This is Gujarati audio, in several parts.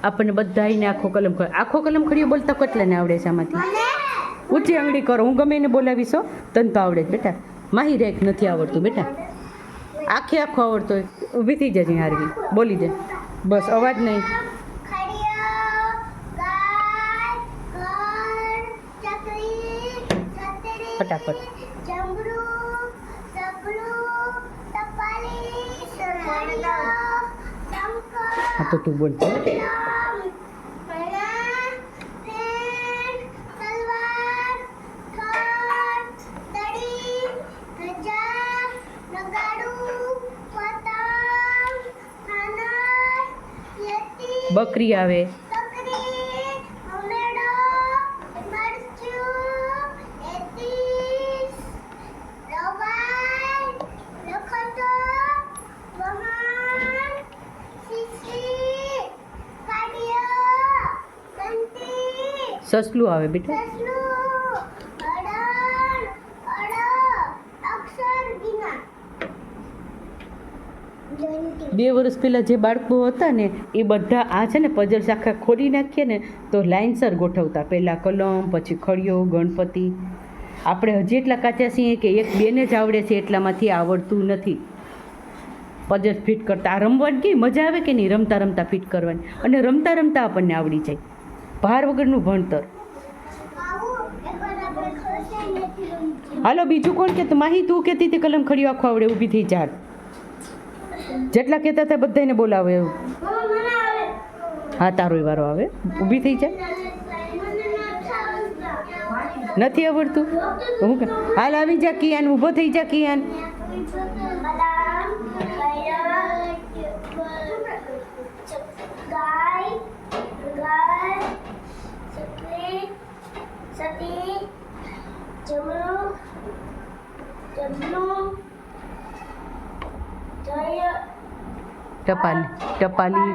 આપણને બધાને આખો કલમ ખડીયો બોલતા કેટલાને આવડે છે આમાંથી? ઊંચી આંગળી કરો, હું ગમે એને બોલાવીશો તને તો આવડે જ બેટા. માહી રેક નથી આવડતું બેટા, આખો આવડતો હોય. ઊભી થઈ જજે હારવી, બોલી દે બસ, અવાજ નહીં. ફટાફટ. હા તો તું બોલ. બકરી આવે, સસલું આવે બેટા. 2 વર્ષ પહેલાં જે બાળકો હતા ને એ બધા આ છે ને પઝલ્સ આખા ખોલી નાખીએ ને તો લાઇનસર ગોઠવતા. પહેલાં કલમ, પછી ખડિયો, ગણપતિ. આપણે હજી એટલા કાચા છીએ કે 1-2ને જ આવડે છે, એટલામાંથી આવડતું નથી પઝલ્સ ફિટ કરતા. આ રમવાની કેવી મજા આવે કે નહીં, રમતા રમતા ફિટ કરવાની, અને રમતા રમતા આપણને આવડી જાય. ભાર વગરનું ભણતર. હાલો બીજું કોણ કે? માહી તું કહેતી હતી કલમ ખડિયો આખો આવડે. ઊભી થઈ જા, જેટલા કહેતા હતા બધાને બોલાવે એવું. હા તારો વારો આવે, ઊભી થઈ જા. નથી આવડતું હું કે? હાલ આવી જા કિયાન, ઊભો થઈ જા કિયાન. ટપાલી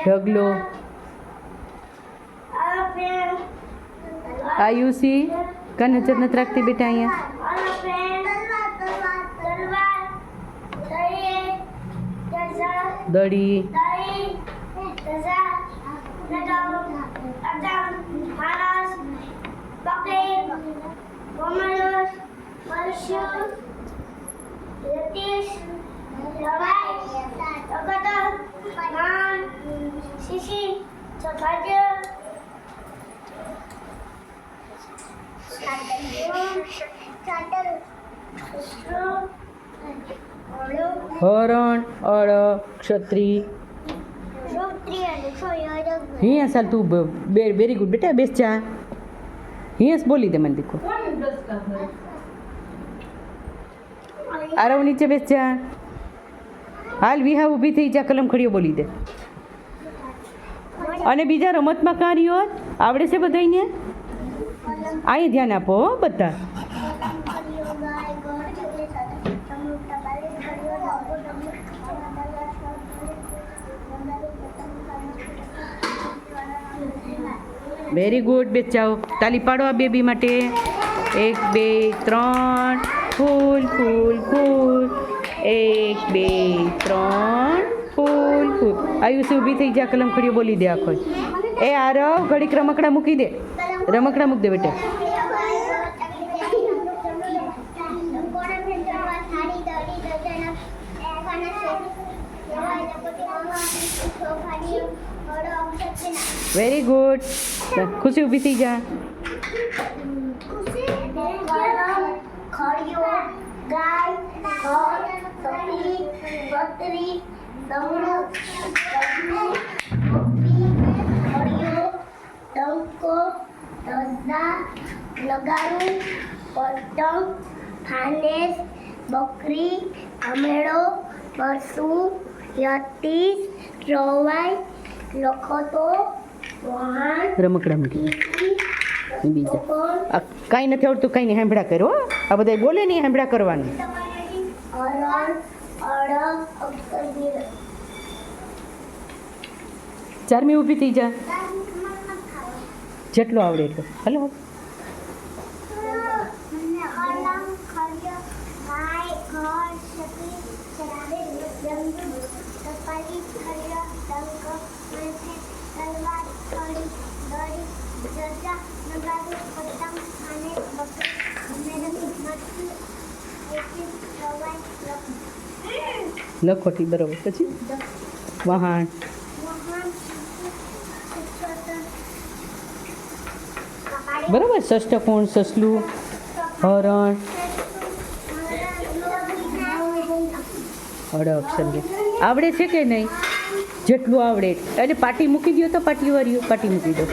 ઢગલો, આયુષી કા નજર નથી રાખતી બેટા અહીંયા. દડી, હરણ, અળ, ક્ષત્રિય. હિયા સાલ તું વેરી ગુડ બેટા, બેસ જા. હિયાસ બોલી દે મને દીકો. આરવ નીચે બેસ જા. હાલ વિહા ઊભી થઈ જા, કલમ ખડીયો બોલી દે. અને બીજા રમતમાં કાર્યો આવડે છે બધાને? અહીં ધ્યાન આપો બધા. વેરી ગુડ, બેસ જાઓ. તાલી પાડો આ બેબી માટે. 1 2 3 ફૂલ ફૂલ ફૂલ. 1 2 3 ફૂલ ફૂલ. આયુષી ઊભી થઈ જા, કલમ ખડીયો બોલી દે આખો. એ આરવ ઘડીક રમકડા મૂકી દે, રમકડા મૂકી દે બેટા. Very good. ખુશી ઊભી થઈ જા. લગાડું, પતંગ, ફાનેસ, બકરી, અમેડો, બરસું, યતીસ, રવાઈ, લખતો, વહાણ, રમકડા મૂકી બીજા. કાંઈ નથી આવડતું, કાંઈ નહીં, સાંભળા કરો. આ બધા બોલે નહીં, સાંભળા કરવાનું. ચારમી ઊભી થઈ જા, જેટલો આવડે એટલો. હલો તલવાર છડી દડી ધજા નગારું પતંગ અને બકરી અમેરુ મરચું એથી રવાઈ લખોટી બરાબર પછી વહાણ બરાબર ષષ્ઠકોણ સસલું હરણ અક્ષર આવડે છે કે નહીં જેટલું આવડે એટલે પાટી મૂકી દો તો પાટી વાળ્યું પાટી મૂકી દો